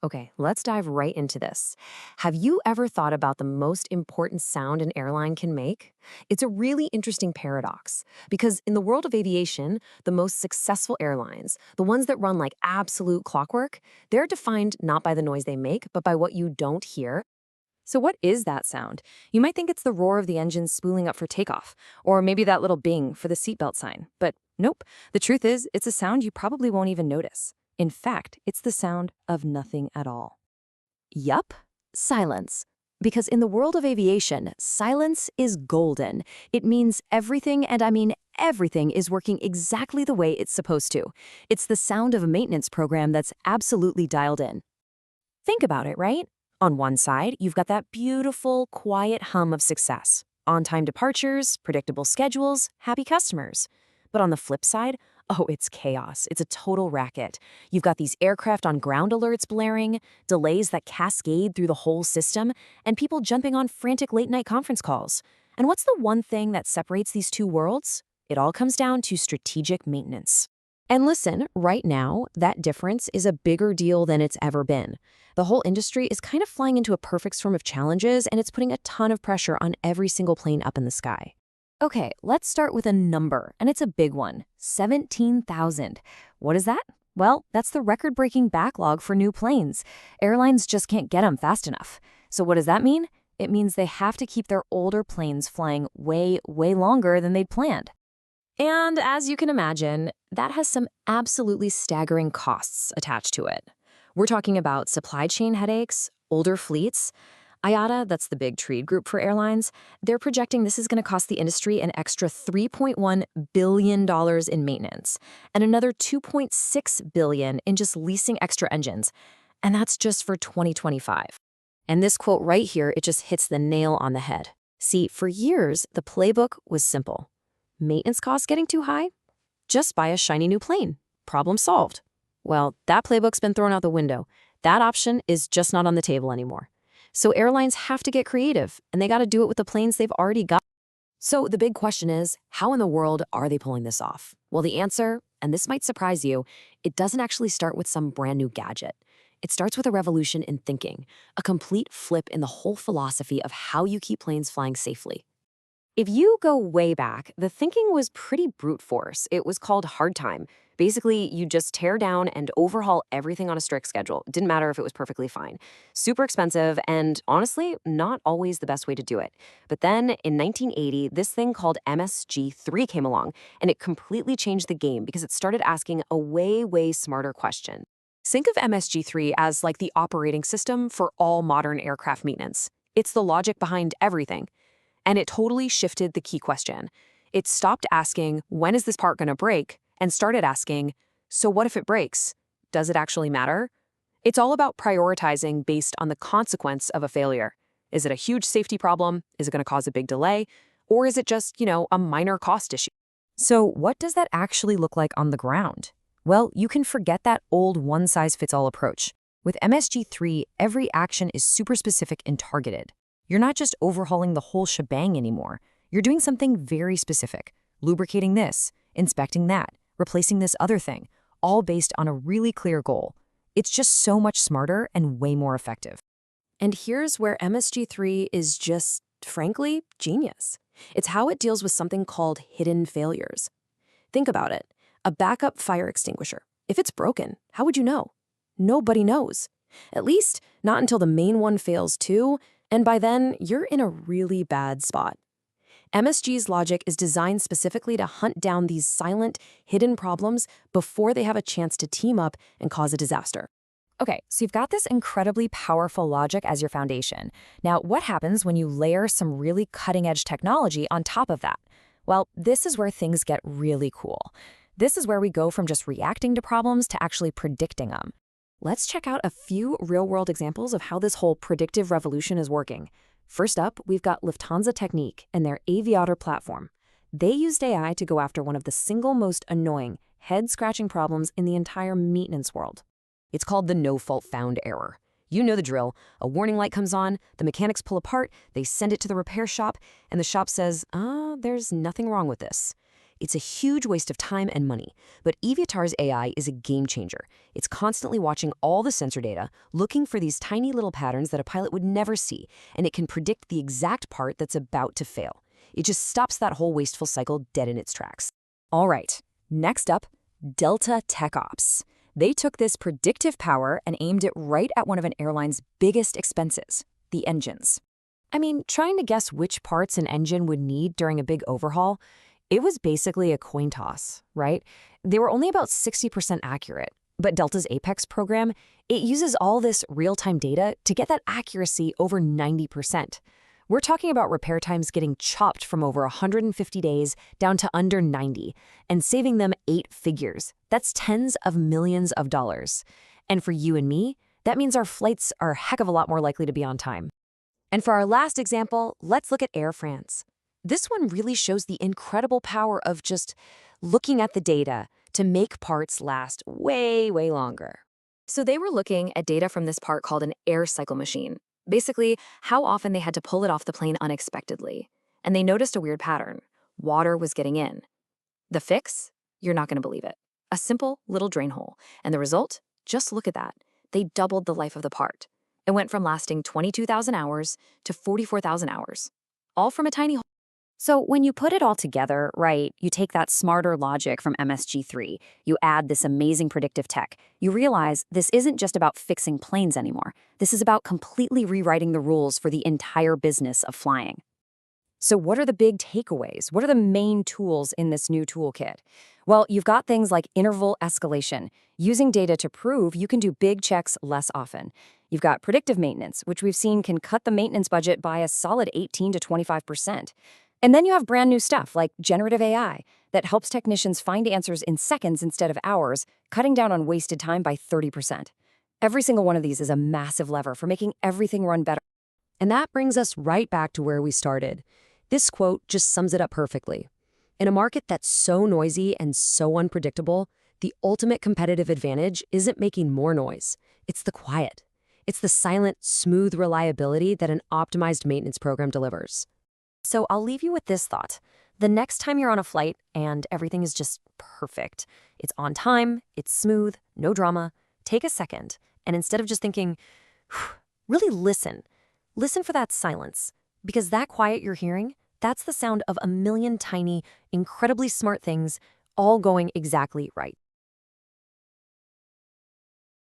Okay, let's dive right into this. Have you ever thought about the most important sound an airline can make? It's a really interesting paradox because in the world of aviation, the most successful airlines, the ones that run like absolute clockwork, they're defined not by the noise they make, but by what you don't hear. So what is that sound? You might think it's the roar of the engine spooling up for takeoff, or maybe that little bing for the seatbelt sign. But nope, the truth is, it's a sound you probably won't even notice. In fact, it's the sound of nothing at all. Yup, silence. Because in the world of aviation, silence is golden. It means everything, and I mean everything, is working exactly the way it's supposed to. It's the sound of a maintenance program that's absolutely dialed in. Think about it, right? On one side, you've got that beautiful, quiet hum of success. On-time departures, predictable schedules, happy customers. But on the flip side, oh, it's chaos. It's a total racket. You've got these aircraft on ground alerts blaring, delays that cascade through the whole system, and people jumping on frantic late-night conference calls. And what's the one thing that separates these two worlds? It all comes down to strategic maintenance. And listen, right now, that difference is a bigger deal than it's ever been. The whole industry is kind of flying into a perfect storm of challenges, and it's putting a ton of pressure on every single plane up in the sky. Okay, let's start with a number, and it's a big one, 17,000. What is that? Well, that's the record-breaking backlog for new planes. Airlines just can't get them fast enough. So what does that mean? It means they have to keep their older planes flying way, way longer than they'd planned. And as you can imagine, that has some absolutely staggering costs attached to it. We're talking about supply chain headaches, older fleets. IATA, that's the big trade group for airlines, they're projecting this is going to cost the industry an extra $3.1 billion in maintenance and another $2.6 billion in just leasing extra engines. And that's just for 2025. And this quote right here, it just hits the nail on the head. See, for years, the playbook was simple. Maintenance costs getting too high? Just buy a shiny new plane. Problem solved. Well, that playbook's been thrown out the window. That option is just not on the table anymore. So airlines have to get creative, and they got to do it with the planes they've already got. So the big question is, how in the world are they pulling this off? Well, the answer, and this might surprise you, it doesn't actually start with some brand new gadget. It starts with a revolution in thinking, a complete flip in the whole philosophy of how you keep planes flying safely. If you go way back, the thinking was pretty brute force. It was called hard time. Basically, you just tear down and overhaul everything on a strict schedule. It didn't matter if it was perfectly fine. Super expensive and, honestly, not always the best way to do it. But then, in 1980, this thing called MSG-3 came along, and it completely changed the game because it started asking a way, way smarter question. Think of MSG-3 as like the operating system for all modern aircraft maintenance. It's the logic behind everything. And it totally shifted the key question. It stopped asking, when is this part going to break? And started asking, so what if it breaks? Does it actually matter? It's all about prioritizing based on the consequence of a failure. Is it a huge safety problem? Is it going to cause a big delay? Or is it just, a minor cost issue? So what does that actually look like on the ground? Well, you can forget that old one-size-fits-all approach. With MSG-3, every action is super specific and targeted. You're not just overhauling the whole shebang anymore. You're doing something very specific, lubricating this, inspecting that, replacing this other thing, all based on a really clear goal. It's just so much smarter and way more effective. And here's where MSG-3 is just, frankly, genius. It's how it deals with something called hidden failures. Think about it. A backup fire extinguisher. If it's broken, how would you know? Nobody knows. At least, not until the main one fails too, and by then, you're in a really bad spot. MSG's logic is designed specifically to hunt down these silent, hidden problems before they have a chance to team up and cause a disaster. Okay, so you've got this incredibly powerful logic as your foundation. Now, what happens when you layer some really cutting-edge technology on top of that? Well, this is where things get really cool. This is where we go from just reacting to problems to actually predicting them. Let's check out a few real-world examples of how this whole predictive revolution is working. First up, we've got Lufthansa Technique and their Aviator platform. They used AI to go after one of the single most annoying, head-scratching problems in the entire maintenance world. It's called the no-fault found error. You know the drill. A warning light comes on, the mechanics pull apart, they send it to the repair shop, and the shop says, there's nothing wrong with this. It's a huge waste of time and money, but Eviatar's AI is a game changer. It's constantly watching all the sensor data, looking for these tiny little patterns that a pilot would never see, and it can predict the exact part that's about to fail. It just stops that whole wasteful cycle dead in its tracks. All right, next up, Delta Tech Ops. They took this predictive power and aimed it right at one of an airline's biggest expenses, the engines. I mean, trying to guess which parts an engine would need during a big overhaul, it was basically a coin toss, right? They were only about 60% accurate. But Delta's Apex program, it uses all this real-time data to get that accuracy over 90%. We're talking about repair times getting chopped from over 150 days down to under 90 and saving them 8 figures. That's tens of millions of dollars. And for you and me, that means our flights are a heck of a lot more likely to be on time. And for our last example, let's look at Air France. This one really shows the incredible power of just looking at the data to make parts last way, way longer. So they were looking at data from this part called an air cycle machine. Basically, how often they had to pull it off the plane unexpectedly. And they noticed a weird pattern. Water was getting in. The fix? You're not going to believe it. A simple little drain hole. And the result? Just look at that. They doubled the life of the part. It went from lasting 22,000 hours to 44,000 hours. All from a tiny hole. So when you put it all together, right, you take that smarter logic from MSG3, you add this amazing predictive tech, you realize this isn't just about fixing planes anymore. This is about completely rewriting the rules for the entire business of flying. So what are the big takeaways? What are the main tools in this new toolkit? Well, you've got things like interval escalation, using data to prove you can do big checks less often. You've got predictive maintenance, which we've seen can cut the maintenance budget by a solid 18 to 25%. And then you have brand new stuff like generative AI that helps technicians find answers in seconds instead of hours, cutting down on wasted time by 30%. Every single one of these is a massive lever for making everything run better. And that brings us right back to where we started. This quote just sums it up perfectly. In a market that's so noisy and so unpredictable, the ultimate competitive advantage isn't making more noise. It's the quiet. It's the silent, smooth reliability that an optimized maintenance program delivers. So I'll leave you with this thought. The next time you're on a flight and everything is just perfect, it's on time, it's smooth, no drama, take a second, and instead of just thinking, really listen. Listen for that silence, because that quiet you're hearing, that's the sound of a million tiny, incredibly smart things all going exactly right.